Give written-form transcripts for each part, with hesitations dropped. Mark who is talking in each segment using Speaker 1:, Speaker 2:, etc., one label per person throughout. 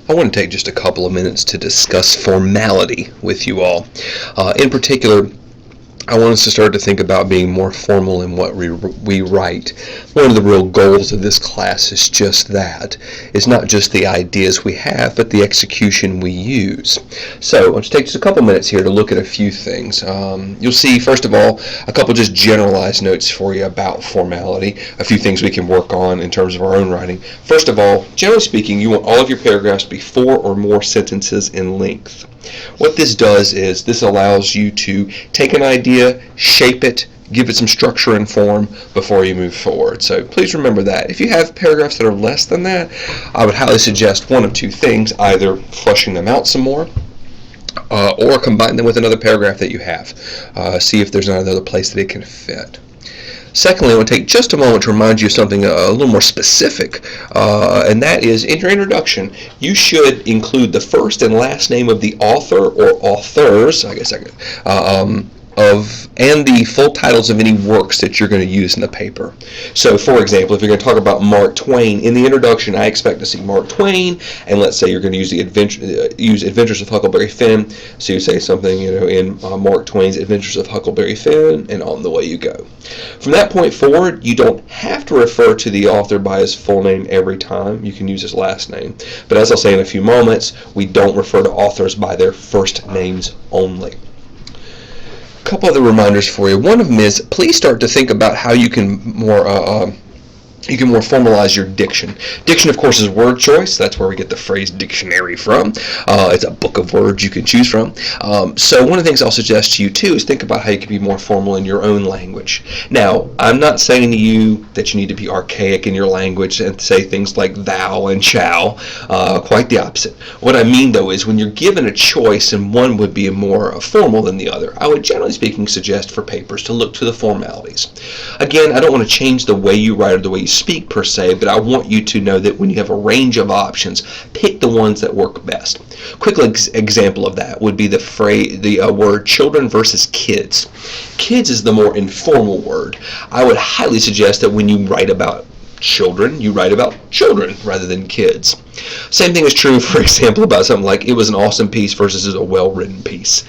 Speaker 1: I want to take just a couple of minutes to discuss formality with you all. In particular, I want us to start to think about being more formal in what we write. One of the real goals of this class is just that. It's not just the ideas we have, but the execution we use. So let's take just a couple minutes here to look at a few things. You'll see, first of all, a couple just generalized notes for you about formality, a few things we can work on in terms of our own writing. First of all, generally speaking, you want all of your paragraphs to be 4 or more sentences in length. What this does is this allows you to take an idea, shape it, give it some structure and form before you move forward. So please remember that. If you have paragraphs that are less than that, I would highly suggest one of two things, either flushing them out some more, or combine them with another paragraph that you have. See if there's another place that it can fit. Secondly, I want to take just a moment to remind you of something a little more specific, and that is in your introduction, you should include the first and last name of the author or authors, I guess I could, and the full titles of any works that you're going to use in the paper. So, for example, if you're going to talk about Mark Twain, in the introduction, I expect to see Mark Twain, and let's say you're going to use Adventures of Huckleberry Finn, so you say something, in Mark Twain's Adventures of Huckleberry Finn, and on the way you go. From that point forward, you don't have to refer to the author by his full name every time. You can use his last name. But as I'll say in a few moments, we don't refer to authors by their first names only. A couple other reminders for you. One of them is, please start to think about how you can more formalize your diction. Diction, of course, is word choice. That's where we get the phrase dictionary from. It's a book of words you can choose from. So one of the things I'll suggest to you, too, is think about how you can be more formal in your own language. Now, I'm not saying to you that you need to be archaic in your language and say things like thou and shall. Quite the opposite. What I mean, though, is when you're given a choice and one would be more formal than the other, I would, generally speaking, suggest for papers to look to the formalities. Again, I don't want to change the way you write or the way you speak per se, but I want you to know that when you have a range of options, pick the ones that work best. Quick example of that would be the word children versus kids. Kids is the more informal word. I would highly suggest that when you write about children, you write about children rather than kids. Same thing is true, for example, about something like it was an awesome piece versus a well-written piece.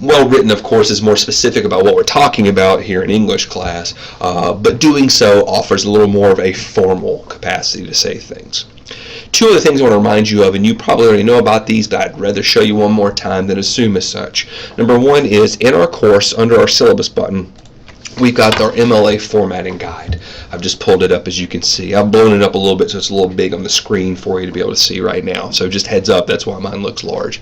Speaker 1: Well-written, of course, is more specific about what we're talking about here in English class, but doing so offers a little more of a formal capacity to say things. Two other things I want to remind you of, and you probably already know about these, but I'd rather show you one more time than assume as such. Number one is, in our course, under our syllabus button, we've got our MLA formatting guide. I've just pulled it up, as you can see. I've blown it up a little bit so it's a little big on the screen for you to be able to see right now. So just heads up, that's why mine looks large.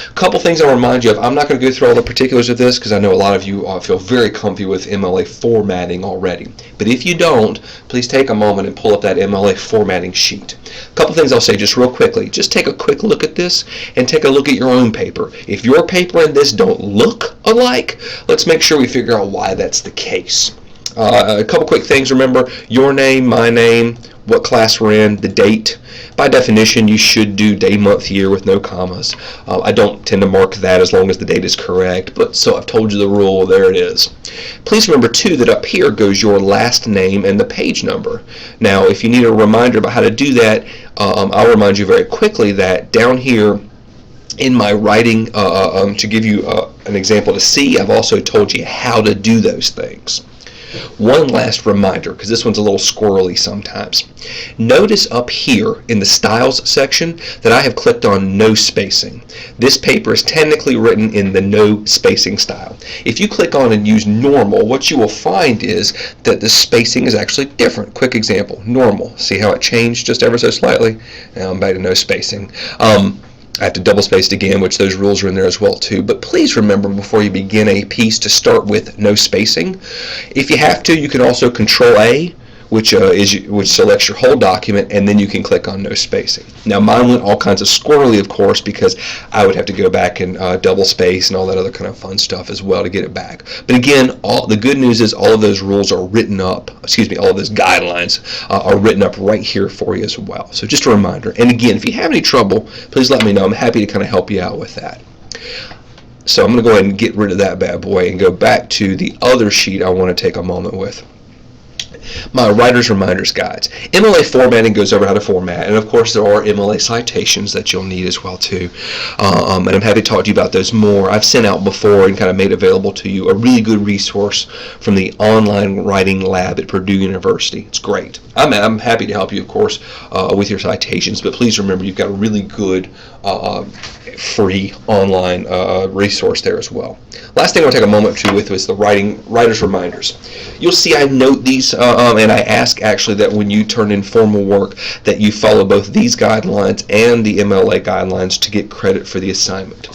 Speaker 1: A couple things I want to remind you of. I'm not going to go through all the particulars of this because I know a lot of you feel very comfy with MLA formatting already. But if you don't, please take a moment and pull up that MLA formatting sheet. A couple things I'll say just real quickly. Just take a quick look at this and take a look at your own paper. If your paper and this don't look alike, let's make sure we figure out why that's the case. A couple quick things. Remember, your name, my name, what class we're in, the date. By definition, you should do day, month, year with no commas. I don't tend to mark that as long as the date is correct, but so I've told you the rule, there it is. Please remember, too, that up here goes your last name and the page number. Now, if you need a reminder about how to do that, I'll remind you very quickly that down here in my writing, to give you an example to see, I've also told you how to do those things. One last reminder, because this one's a little squirrely sometimes. Notice up here in the Styles section that I have clicked on no spacing. This paper is technically written in the no spacing style. If you click on and use normal, what you will find is that the spacing is actually different. Quick example, normal. See how it changed just ever so slightly? Now I'm back to no spacing. I have to double space it again, which those rules are in there as well too. But please remember before you begin a piece to start with no spacing. If you have to, you can also Control A, which selects your whole document, and then you can click on no spacing. Now mine went all kinds of squirrely, of course, because I would have to go back and double space and all that other kind of fun stuff as well to get it back. But again, the good news is all of those rules are written up, all of those guidelines are written up right here for you as well. So just a reminder. And again, if you have any trouble, please let me know. I'm happy to kind of help you out with that. So I'm going to go ahead and get rid of that bad boy and go back to the other sheet I want to take a moment with. My writer's reminders guides. MLA formatting goes over how to format, and of course there are MLA citations that you'll need as well too. And I'm happy to talk to you about those more. I've sent out before and kind of made available to you a really good resource from the online writing lab at Purdue University. It's great. I'm happy to help you, of course, with your citations, but please remember you've got a really good free online resource there as well. Last thing I want to take a moment to with is the writer's reminders. You'll see I note these and I ask actually that when you turn in formal work that you follow both these guidelines and the MLA guidelines to get credit for the assignment.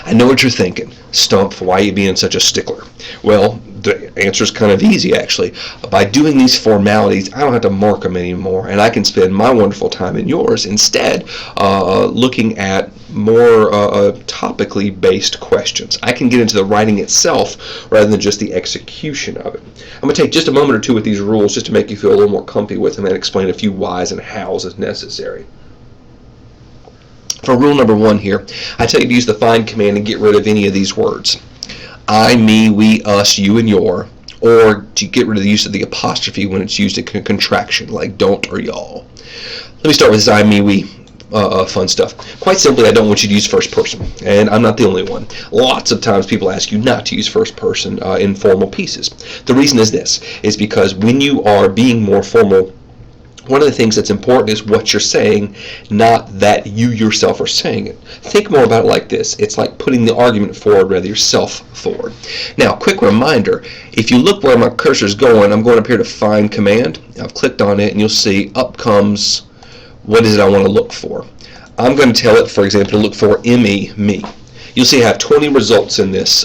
Speaker 1: I know what you're thinking. Stumpf, why are you being such a stickler? Well, the answer is kind of easy actually. By doing these formalities, I don't have to mark them anymore, and I can spend my wonderful time and yours instead looking at more topically based questions. I can get into the writing itself rather than just the execution of it. I'm going to take just a moment or two with these rules just to make you feel a little more comfy with them and explain a few whys and hows as necessary. For rule number 1 here, I tell you to use the find command and get rid of any of these words. I, me, we, us, you, and your, or to get rid of the use of the apostrophe when it's used in contraction, like don't or y'all. Let me start with this I, me, we fun stuff. Quite simply, I don't want you to use first person, and I'm not the only one. Lots of times people ask you not to use first person in formal pieces. The reason is this, is because when you are being more formal, one of the things that's important is what you're saying, not that you yourself are saying it. Think more about it like this. It's like putting the argument forward rather yourself forward. Now, quick reminder, if you look where my cursor is going, I'm going up here to find command. I've clicked on it and you'll see up comes what is it I want to look for. I'm going to tell it, for example, to look for me. You'll see I have 20 results in this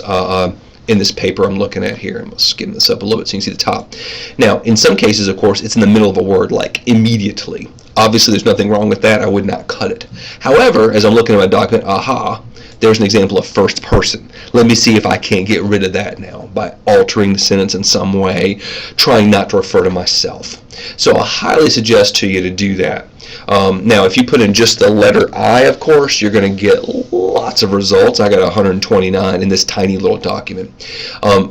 Speaker 1: paper I'm looking at here. I'm going to skim this up a little bit so you can see the top. Now, in some cases, of course, it's in the middle of a word, like immediately. Obviously, there's nothing wrong with that. I would not cut it. However, as I'm looking at my document, there's an example of first person. Let me see if I can't get rid of that now by altering the sentence in some way, trying not to refer to myself. So I highly suggest to you to do that. Now, if you put in just the letter I, of course, you're going to get lots of results. I got 129 in this tiny little document.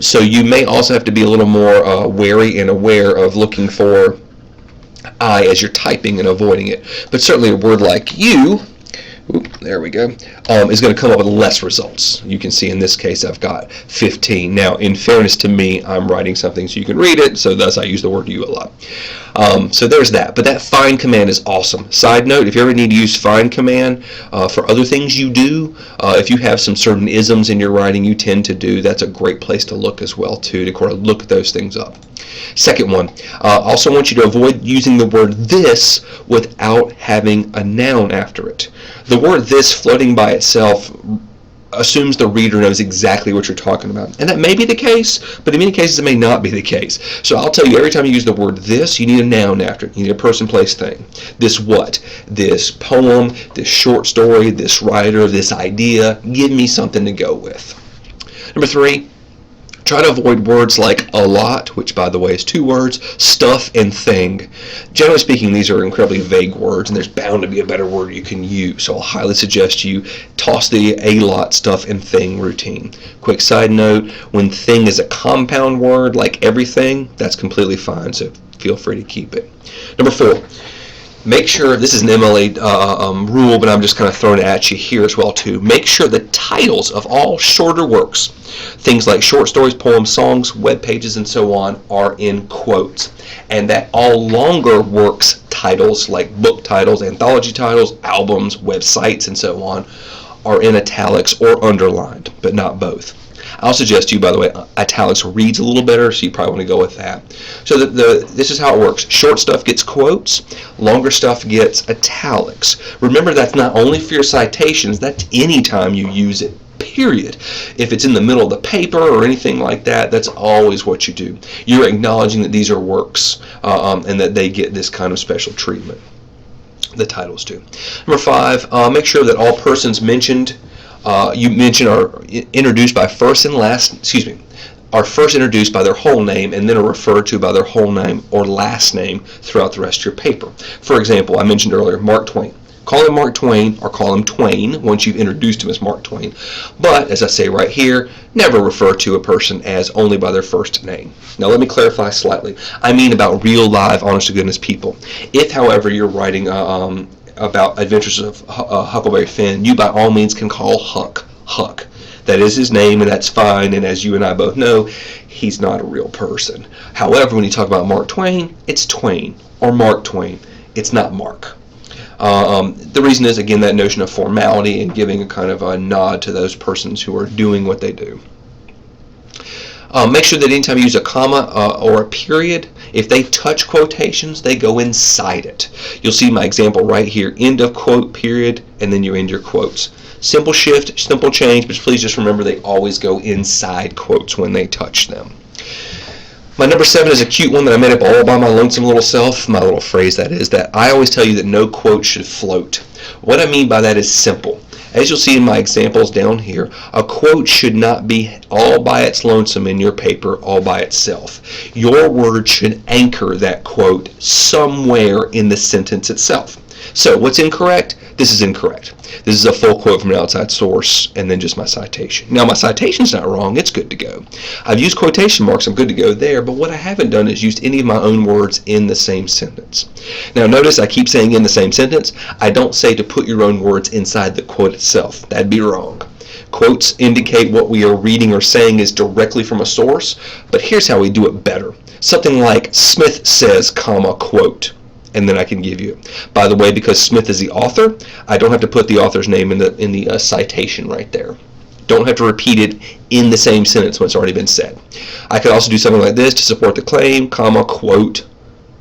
Speaker 1: So you may also have to be a little more wary and aware of looking for I as you're typing and avoiding it. But certainly a word like you, there we go, is going to come up with less results. You can see in this case I've got 15. Now, in fairness to me, I'm writing something so you can read it, so thus I use the word you a lot. So there's that. But that find command is awesome. Side note, if you ever need to use find command for other things you do, if you have some certain isms in your writing you tend to do, that's a great place to look as well too, to look those things up. Second one, also want you to avoid using the word this without having a noun after it. The word this floating by itself assumes the reader knows exactly what you're talking about. And that may be the case, but in many cases it may not be the case. So I'll tell you, every time you use the word this, you need a noun after it. You need a person, place, thing. This what? This poem, this short story, this writer, this idea. Give me something to go with. Number 3, try to avoid words like a lot, which by the way is 2 words, stuff, and thing. Generally speaking, these are incredibly vague words, and there's bound to be a better word you can use. So I'll highly suggest you toss the a lot, stuff, and thing routine. Quick side note, when thing is a compound word like everything, that's completely fine, so feel free to keep it. Number 4. Make sure, this is an MLA rule, but I'm just kind of throwing it at you here as well too. Make sure the titles of all shorter works, things like short stories, poems, songs, web pages, and so on, are in quotes. And that all longer works titles, like book titles, anthology titles, albums, websites, and so on, are in italics or underlined, but not both. I'll suggest to you, by the way, italics reads a little better, so you probably want to go with that. So this is how it works. Short stuff gets quotes, longer stuff gets italics. Remember, that's not only for your citations, that's any time you use it, period. If it's in the middle of the paper or anything like that, that's always what you do. You're acknowledging that these are works and that they get this kind of special treatment. The titles do. Number 5, make sure that all persons mentioned you mention are introduced by first and last, are first introduced by their whole name and then are referred to by their whole name or last name throughout the rest of your paper. For example, I mentioned earlier Mark Twain. Call him Mark Twain or call him Twain once you've introduced him as Mark Twain. But, as I say right here, never refer to a person as only by their first name. Now let me clarify slightly. I mean about real, live, honest-to-goodness people. If, however, you're writing about Adventures of Huckleberry Finn, you by all means can call Huck Huck. That is his name, and that's fine, and as you and I both know, he's not a real person. However, when you talk about Mark Twain, it's Twain, or Mark Twain. It's not Mark. The reason is, again, that notion of formality and giving a kind of a nod to those persons who are doing what they do. Make sure that anytime you use a comma or a period, if they touch quotations, they go inside it. You'll see my example right here, end of quote, period, and then you end your quotes. Simple shift, simple change, but please just remember they always go inside quotes when they touch them. My number 7 is a cute one that I made up all by my lonesome little self. My little phrase, that is, that I always tell you that no quote should float. What I mean by that is simple. As you'll see in my examples down here, a quote should not be all by its lonesome in your paper, all by itself. Your word should anchor that quote somewhere in the sentence itself. So, what's incorrect? This is incorrect. This is a full quote from an outside source, and then just my citation. Now, my citation's not wrong. It's good to go. I've used quotation marks. I'm good to go there, but what I haven't done is used any of my own words in the same sentence. Now, notice I keep saying in the same sentence. I don't say to put your own words inside the quote itself. That'd be wrong. Quotes indicate what we are reading or saying is directly from a source, but here's how we do it better. Something like, Smith says, comma, quote. And then I can give you. By the way, because Smith is the author, I don't have to put the author's name in the citation right there. Don't have to repeat it in the same sentence when it's already been said. I could also do something like this to support the claim, comma, quote,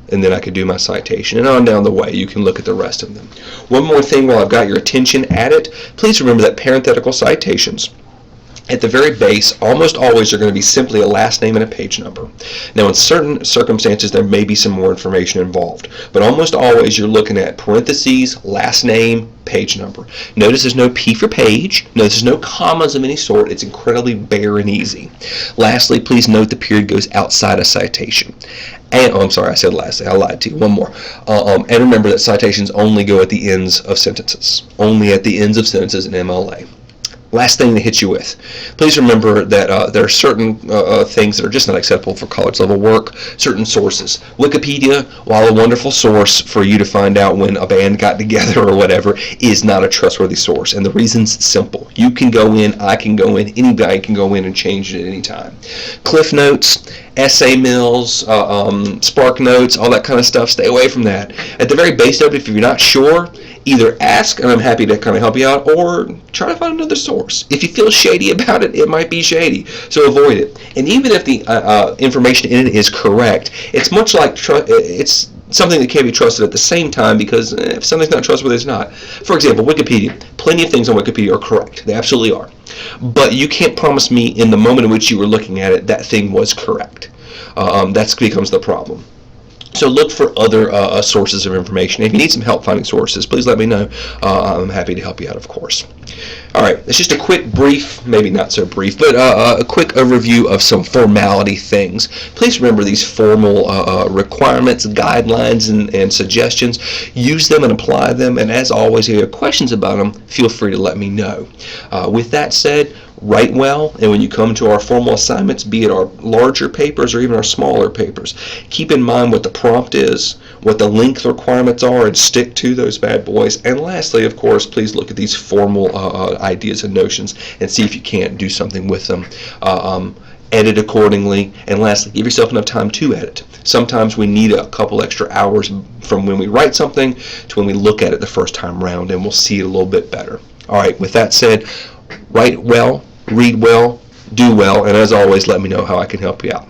Speaker 1: and then I could do my citation. And on down the way, you can look at the rest of them. One more thing while I've got your attention at it, please remember that parenthetical citations, at the very base, almost always are going to be simply a last name and a page number. Now, in certain circumstances, there may be some more information involved, but almost always you're looking at parentheses, last name, page number. Notice there's no P for page. Notice there's no commas of any sort. It's incredibly bare and easy. Lastly, please note the period goes outside a citation. And, I'm sorry, I said lastly. I lied to you. One more. And remember that citations only go at the ends of sentences. Only at the ends of sentences in MLA. Last thing to hit you with. Please remember that there are certain things that are just not acceptable for college level work, certain sources. Wikipedia, while a wonderful source for you to find out when a band got together or whatever, is not a trustworthy source. And the reason's simple. You can go in, I can go in, anybody can go in and change it at any time. Cliff Notes, essay mills, Spark Notes, all that kind of stuff, stay away from that. At the very base of it, if you're not sure, either ask, and I'm happy to kind of help you out, or try to find another source. If you feel shady about it, it might be shady, so avoid it. And even if the information in it is correct, it's much like it's something that can't be trusted at the same time, because if something's not trustworthy, it's not. For example, Wikipedia. Plenty of things on Wikipedia are correct. They absolutely are. But you can't promise me in the moment in which you were looking at it that thing was correct. That becomes the problem. So look for other sources of information. If you need some help finding sources, please let me know. I'm happy to help you out, of course. All right, it's just a quick, brief, maybe not so brief, but a quick overview of some formality things. Please remember these formal requirements, guidelines, and suggestions. Use them and apply them, and as always, if you have questions about them, feel free to let me know. With that said, write well, and when you come to our formal assignments, be it our larger papers or even our smaller papers, keep in mind what the prompt is, what the length requirements are, and stick to those bad boys. And lastly, of course, please look at these formal ideas and notions and see if you can't do something with them. Edit accordingly, and lastly, give yourself enough time to edit. Sometimes we need a couple extra hours from when we write something to when we look at it the first time round, and we'll see it a little bit better. All right, with that said, write well, read well, do well, and as always, let me know how I can help you out.